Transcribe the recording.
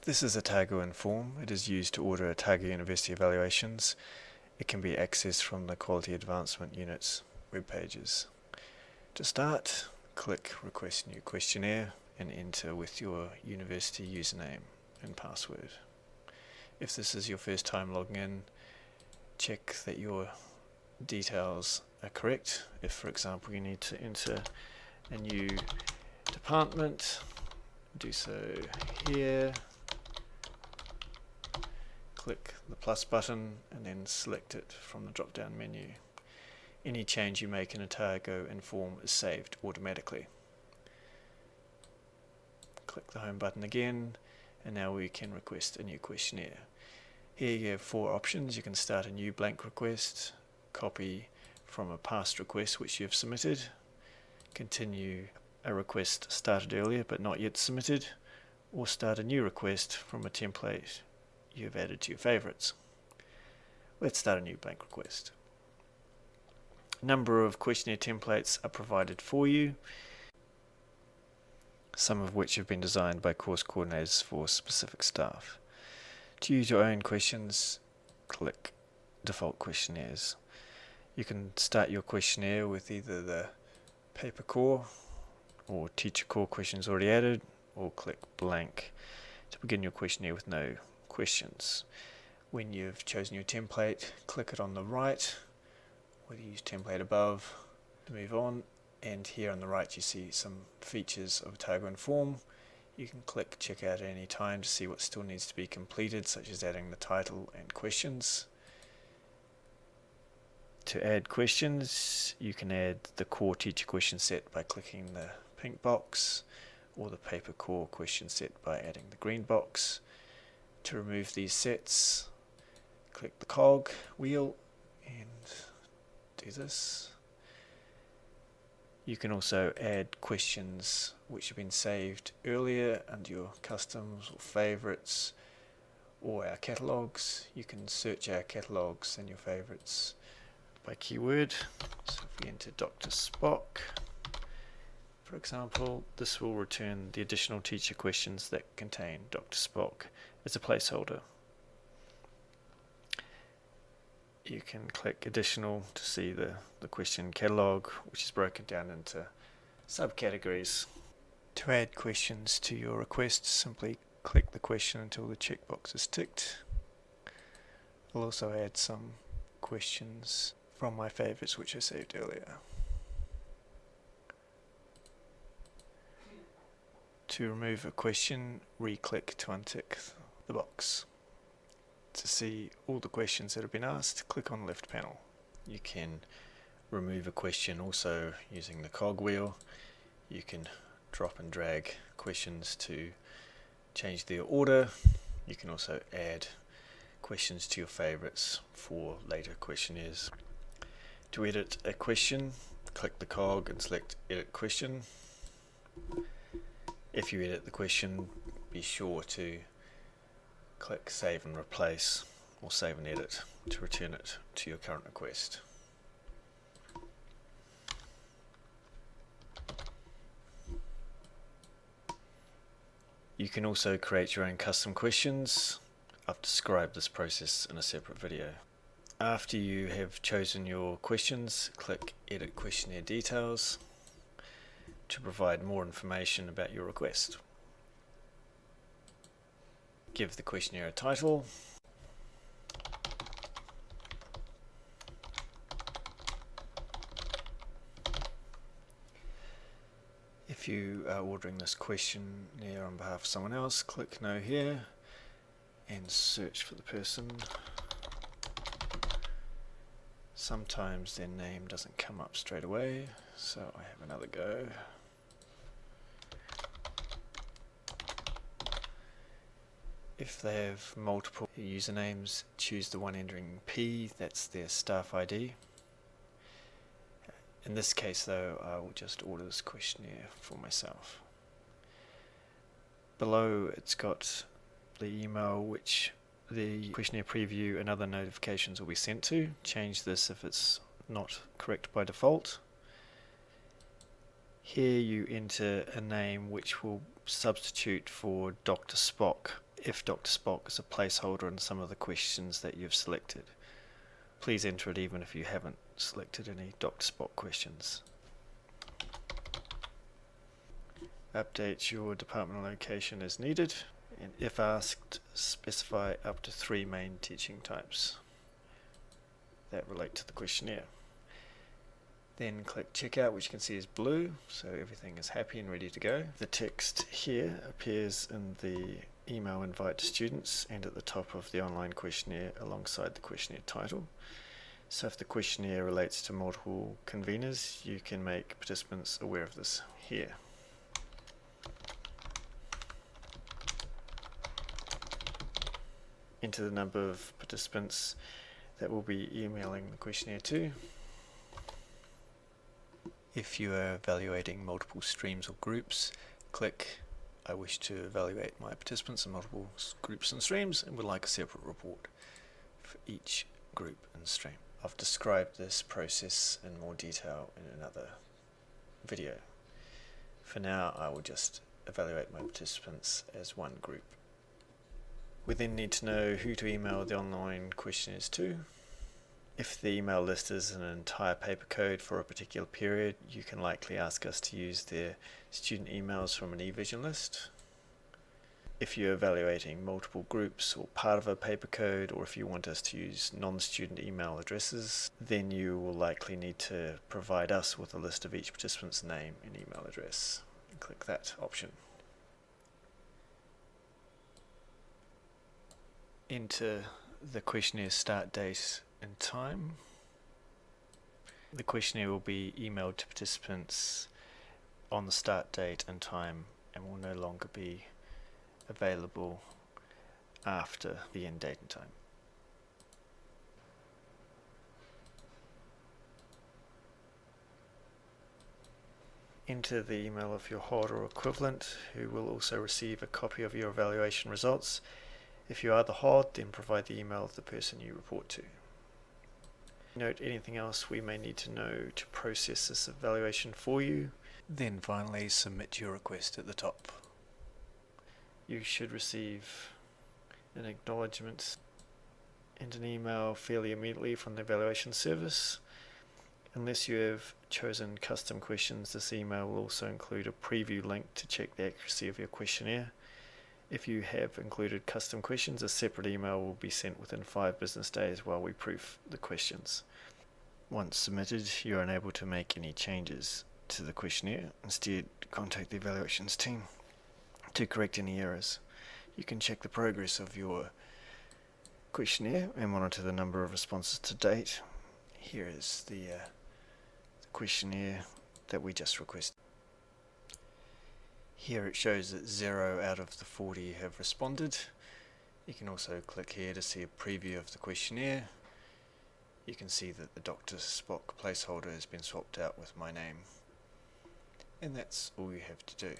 This is Otago inFORM. It is used to order Otago University evaluations. It can be accessed from the Quality Advancement Unit's web pages. To start, click Request New Questionnaire and enter with your university username and password. If this is your first time logging in, check that your details are correct. If, for example, you need to enter a new department, do so here. Click the plus button and then select it from the drop-down menu. Any change you make in Otago inFORM is saved automatically. Click the home button again, and now we can request a new questionnaire. Here you have 4 options. You can start a new blank request, copy from a past request which you have submitted, continue a request started earlier but not yet submitted, or start a new request from a template you have added to your favorites. Let's start a new blank request. A number of questionnaire templates are provided for you, some of which have been designed by course coordinators for specific staff. To use your own questions, click Default Questionnaires. You can start your questionnaire with either the paper core or teacher core questions already added, or click Blank to begin your questionnaire with no questions. When you've chosen your template, click it on the right, or use template above to move on, and here on the right you see some features of Otago inFORM. You can click check out at any time to see what still needs to be completed, such as adding the title and questions. To add questions, you can add the core teacher question set by clicking the pink box, or the paper core question set by adding the green box. To remove these sets, click the cog wheel and do this. You can also add questions which have been saved earlier under your customs or favourites or our catalogues. You can search our catalogues and your favourites by keyword. So if we enter Dr. Spock, for example, this will return the additional teacher questions that contain Dr. Spock as a placeholder. You can click additional to see the question catalogue, which is broken down into subcategories. To add questions to your request, simply click the question until the checkbox is ticked. I'll also add some questions from my favourites which I saved earlier. To remove a question, re-click to untick the box. To see all the questions that have been asked, click on the left panel. You can remove a question also using the cogwheel. You can drop and drag questions to change their order. You can also add questions to your favourites for later questionnaires. To edit a question, click the cog and select Edit Question. If you edit the question, be sure to click Save and Replace or Save and Edit to return it to your current request. You can also create your own custom questions. I've described this process in a separate video. After you have chosen your questions, click Edit Questionnaire Details to provide more information about your request. Give the questionnaire a title. If you are ordering this questionnaire on behalf of someone else, click No here and search for the person. Sometimes their name doesn't come up straight away, so I have another go. If they have multiple usernames, choose the one ending P, that's their staff ID. In this case though, I will just order this questionnaire for myself. Below it's got the email which the questionnaire preview and other notifications will be sent to. Change this if it's not correct by default. Here you enter a name which will substitute for Dr. Spock if Dr. Spock is a placeholder in some of the questions that you've selected. Please enter it even if you haven't selected any Dr. Spock questions. Update your department location as needed, and if asked, specify up to 3 main teaching types that relate to the questionnaire. Then click checkout, which you can see is blue, so everything is happy and ready to go. The text here appears in the email invite to students and at the top of the online questionnaire alongside the questionnaire title. So if the questionnaire relates to multiple conveners, you can make participants aware of this here. Enter the number of participants that will be emailing the questionnaire to. If you are evaluating multiple streams or groups, click I wish to evaluate my participants in multiple groups and streams and would like a separate report for each group and stream. I've described this process in more detail in another video. For now, I will just evaluate my participants as one group. We then need to know who to email the online questionnaires to. If the email list is an entire paper code for a particular period, you can likely ask us to use their student emails from an eVision list. If you're evaluating multiple groups or part of a paper code, or if you want us to use non-student email addresses, then you will likely need to provide us with a list of each participant's name and email address. And click that option. Enter the questionnaire start date and time. The questionnaire will be emailed to participants on the start date and time and will no longer be available after the end date and time. Enter the email of your holder or equivalent, who will also receive a copy of your evaluation results. If you are the HOD, then provide the email of the person you report to. Note anything else we may need to know to process this evaluation for you. Then finally submit your request at the top. You should receive an acknowledgement and an email fairly immediately from the evaluation service. Unless you have chosen custom questions, this email will also include a preview link to check the accuracy of your questionnaire. If you have included custom questions, a separate email will be sent within 5 business days while we proof the questions. Once submitted, you are unable to make any changes to the questionnaire. Instead, contact the evaluations team to correct any errors. You can check the progress of your questionnaire and monitor the number of responses to date. Here is the questionnaire that we just requested. Here it shows that 0 out of the 40 have responded. You can also click here to see a preview of the questionnaire. You can see that the Dr. Spock placeholder has been swapped out with my name. And that's all you have to do.